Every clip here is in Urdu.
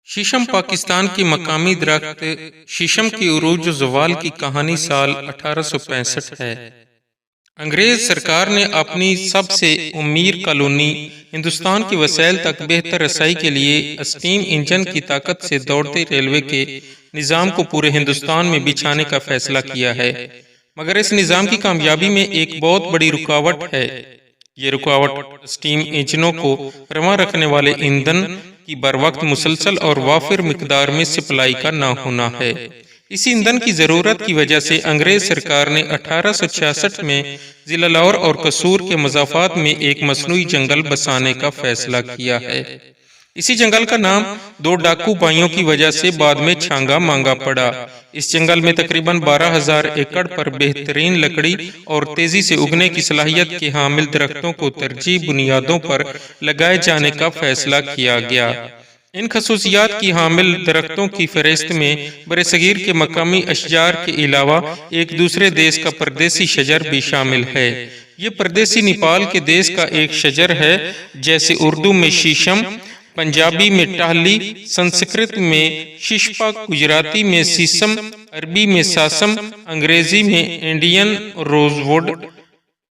شیشم پاکستان کی مقامی درخت شیشم کی عروج و زوال کی کہانی سال 1865 ہے۔ انگریز سرکار نے اپنی سب سے امیر کالونی ہندوستان کی وسائل تک بہتر رسائی کے لیے اسٹیم انجن کی طاقت سے دوڑتے ریلوے کے نظام کو پورے ہندوستان میں بچھانے کا فیصلہ کیا ہے، مگر اس نظام کی کامیابی میں ایک بہت بڑی رکاوٹ ہے۔ یہ رکاوٹ اسٹیم انجنوں کو رواں رکھنے والے ایندھن کی بروقت مسلسل اور وافر مقدار میں سپلائی کا نہ ہونا ہے۔ اسی ایندھن کی ضرورت کی وجہ سے انگریز سرکار نے 1866 میں ضلع لاہور اور قصور کے مضافات میں ایک مصنوعی جنگل بسانے کا فیصلہ کیا ہے۔ اسی جنگل کا نام دو ڈاکو بھائیوں کی وجہ سے بعد میں چھانگا مانگا پڑا۔ اس جنگل میں تقریباً 12,000 ایکڑ پر بہترین لکڑی اور تیزی سے اگنے کی صلاحیت کے حامل درختوں کو ترجیحی بنیادوں پر لگائے جانے کا فیصلہ کیا گیا۔ ان خصوصیات کی حامل درختوں کی فہرست میں برصغیر کے مقامی اشجار کے علاوہ ایک دوسرے دیش کا پردیسی شجر بھی شامل ہے۔ یہ پردیسی نیپال کے دیش کا ایک شجر ہے، جیسے اردو میں شیشم، پنجابی میں ٹہلی، سنسکرت میں ششپا، گجراتی میں سیسم، عربی میں ساسم، انگریزی میں انڈین روز ووڈ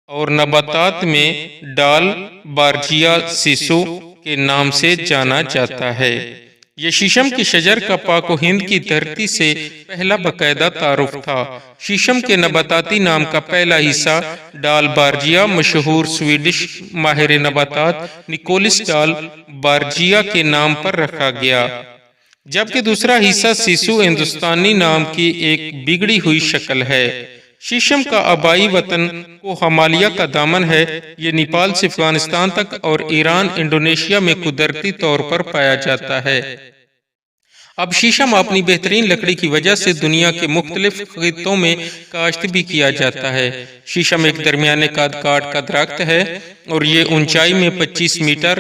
اور نباتات میں ڈال بارجیا سیسو کے نام سے جانا جاتا ہے۔ یہ شیشم کے شجر کا پاک و ہند کی دھرتی سے پہلا باقاعدہ تعارف تھا۔ شیشم کے نباتاتی نام کا پہلا حصہ ڈال بارجیا مشہور سویڈش ماہر نباتات نیکولس ڈال بارجیا کے نام پر رکھا گیا، جبکہ دوسرا حصہ سیسو ہندوستانی نام کی ایک بگڑی ہوئی شکل ہے۔ شیشم کا آبائی وطن کو ہمالیہ کا دامن ہے۔ یہ نیپال سے افغانستان تک اور ایران، انڈونیشیا میں قدرتی طور پر پایا جاتا ہے۔ اب شیشم اپنی بہترین لکڑی کی وجہ سے دنیا کے مختلف خطوں میں کاشت بھی کیا جاتا ہے۔ شیشم ایک درمیانے قد کاٹ کا درخت ہے اور یہ اونچائی میں 25 میٹر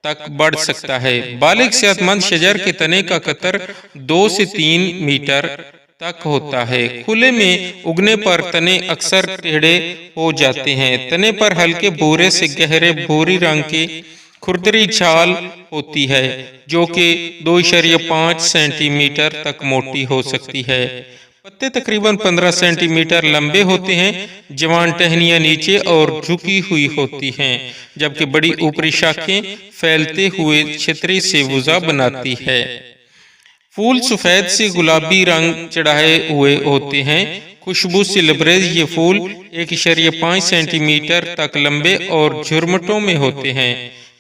تک بڑھ سکتا ہے۔ بالغ صحت مند شجر کے تنے کا قطر 2 سے 3 میٹر تک ہوتا ہے۔ کھلے میں اگنے پر تنے اکثر ٹیڑھے ہو جاتے ہیں۔ تنے پر ہلکے بھورے سے گہرے بھوری رنگ کی کھردری چھال ہوتی ہے، جو کہ 2.5 سینٹی میٹر تک موٹی ہو سکتی ہے۔ پتے تقریباً 15 سینٹی میٹر لمبے ہوتے ہیں۔ جوان ٹہنیاں نیچے اور جھکی ہوئی ہوتی ہیں، جبکہ بڑی اوپری شاخیں پھیلتے ہوئے چھتری سے وضع بناتی ہے۔ پھول سفید سے گلابی رنگ چڑھائے ہوئے ہوتے ہیں۔ خوشبو سے لبریز یہ پھول 1.5 سینٹی میٹر تک لمبے اور جھرمٹوں میں ہوتے ہیں۔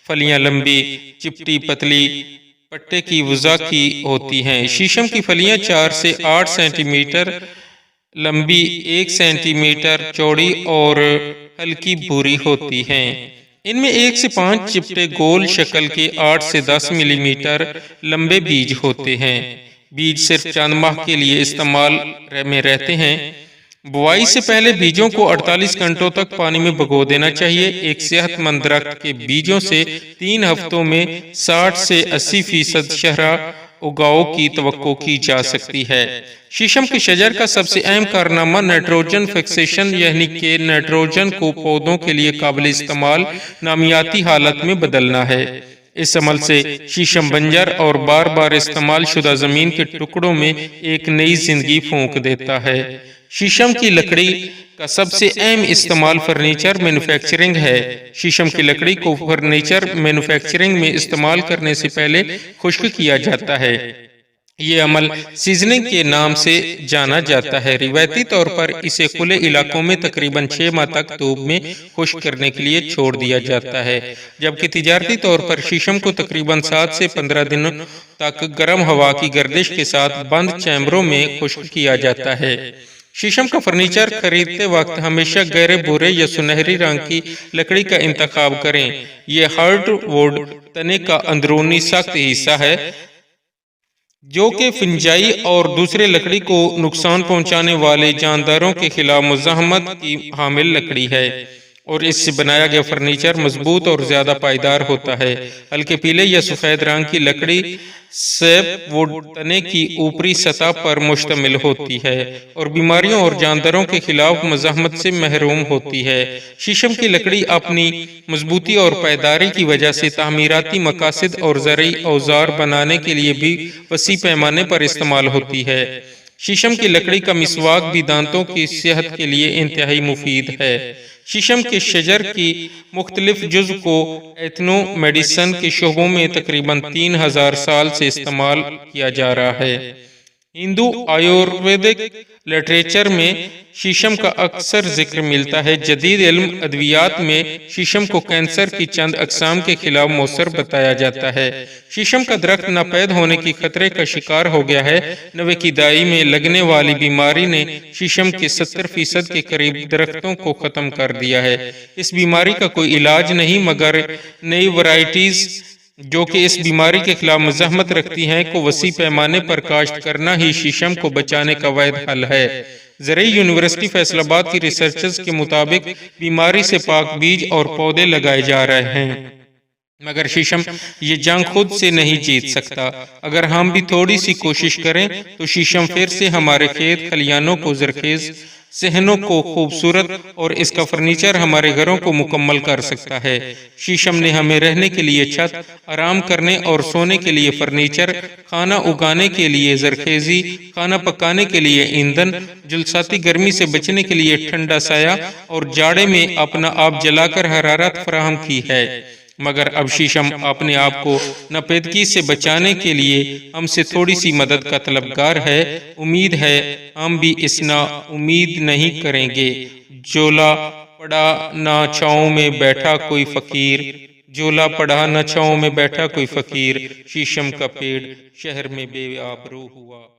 پھلیاں لمبی، چپٹی، پتلی، پٹے کی وضع کی ہوتی ہیں۔ شیشم کی پھلیاں 4 سے 8 سینٹی میٹر لمبی، 1 سینٹی میٹر چوڑی اور ہلکی بھوری ہوتی ہیں۔ ان میں 1 سے 5 چپٹے گول شکل کے 8 سے 10 ملی میٹر لمبے بیج ہوتے ہیں۔ بیج صرف چند ماہ کے لیے استعمال میں رہتے ہیں۔ بوائی سے پہلے بیجوں کو 48 گھنٹوں تک پانی میں بھگو دینا چاہیے۔ ایک صحت مند درخت کے بیجوں سے 3 ہفتوں میں 60 سے 80% شاہراہ اگاؤ کی توقع کی جا سکتی ہے۔ شیشم کے شجر کا سب سے اہم کارنامہ نائٹروجن فکسیشن، یعنی کہ نائٹروجن کو پودوں کے لیے قابل استعمال نامیاتی حالت میں بدلنا ہے۔ اس عمل سے شیشم بنجر اور بار بار استعمال شدہ زمین کے ٹکڑوں میں ایک نئی زندگی پھونک دیتا ہے۔ شیشم کی لکڑی کا سب سے اہم استعمال فرنیچر مینوفیکچرنگ ہے۔ شیشم کی لکڑی کو فرنیچر مینوفیکچرنگ میں استعمال کرنے سے پہلے خشک کیا جاتا ہے۔ یہ عمل سیزننگ کے نام سے جانا جاتا ہے۔ روایتی طور پر اسے کھلے علاقوں میں تقریباً 6 ماہ تک دھوپ میں خشک کرنے کے لیے چھوڑ دیا جاتا ہے، جبکہ تجارتی طور پر شیشم کو تقریباً 7 سے 15 دنوں تک گرم ہوا کی گردش کے ساتھ بند چیمبروں میں خشک کیا جاتا ہے۔ شیشم کا فرنیچر خریدتے وقت ہمیشہ گہرے بھورے یا سنہری رنگ کی لکڑی کا انتخاب کریں۔ یہ ہارڈ ووڈ تنے کا اندرونی سخت حصہ ہے، جو کہ فنجائی اور دوسرے لکڑی کو نقصان پہنچانے والے جانداروں کے خلاف مزاحمت کی حامل لکڑی ہے۔ اور اس سے بنایا گیا فرنیچر مضبوط اور زیادہ پائیدار ہوتا ہے۔ ہلکے پیلے یا سفید رنگ کی لکڑی سیپ ووڈ تنے کی اوپری سطح پر مشتمل ہوتی ہے اور بیماریوں اور جانداروں کے خلاف مزاحمت سے محروم ہوتی ہے۔ شیشم کی لکڑی اپنی مضبوطی اور پائیداری کی وجہ سے تعمیراتی مقاصد اور زرعی اوزار بنانے کے لیے بھی وسیع پیمانے پر استعمال ہوتی ہے۔ شیشم کی لکڑی کا مسواک بھی دانتوں کی صحت کے لیے انتہائی مفید ہے۔ شیشم کے شجر کی مختلف جزء کو ایتھنو میڈیسن کے شعبوں میں تقریباً 3000 سال سے استعمال کیا جا رہا ہے۔ ہندو آیورویدک لٹریچر میں شیشم کا اکثر ذکر ملتا ہے۔ جدید علم ادویات میں شیشم کو کینسر کی چند اقسام کے خلاف مؤثر بتایا جاتا ہے۔ شیشم کا درخت ناپید ہونے کی خطرے کا شکار ہو گیا ہے۔ 90 کی دہائی میں لگنے والی بیماری نے شیشم کے 70% کے قریب درختوں کو ختم کر دیا ہے۔ اس بیماری کا کوئی علاج نہیں مگر نئی ورائٹیز جو کہ اس بیماری کے خلاف مزاحمت رکھتی ہیں کو وسیع پیمانے پر کاشت کرنا ہی شیشم کو بچانے کا واحد حل ہے۔ زرعی یونیورسٹی فیصل آباد کی ریسرچرز کے مطابق بیماری سے پاک بیج اور پودے لگائے جا رہے ہیں مگر شیشم یہ جنگ خود سے نہیں جیت سکتا۔ اگر ہم بھی تھوڑی سی کوشش کریں تو شیشم پھر سے ہمارے کھیت کھلیانوں کو زرخیز، صحنوں کو خوبصورت اور اس کا فرنیچر ہمارے گھروں کو مکمل کر سکتا ہے۔ شیشم نے ہمیں رہنے کے لیے چھت، آرام کرنے اور سونے کے لیے فرنیچر، کھانا اگانے کے لیے زرخیزی، کھانا پکانے کے لیے ایندھن، جلساتی گرمی سے بچنے کے لیے ٹھنڈا سایہ اور جاڑے میں اپنا آپ جلا کر حرارت فراہم کی ہے۔ مگر اب شیشم اپنے آپ کو ناپیدگی سے بچانے کے لیے ہم سے تھوڑی سی مدد کا طلبگار ہے۔ امید ہے ہم بھی اس نا امید نہیں کریں گے۔ جولا پڑا نہ چھاؤں میں بیٹھا کوئی فقیر، جولا پڑا نہ چھاؤں میں بیٹھا کوئی فقیر، شیشم کا پیڑ شہر میں بے آبرو ہوا۔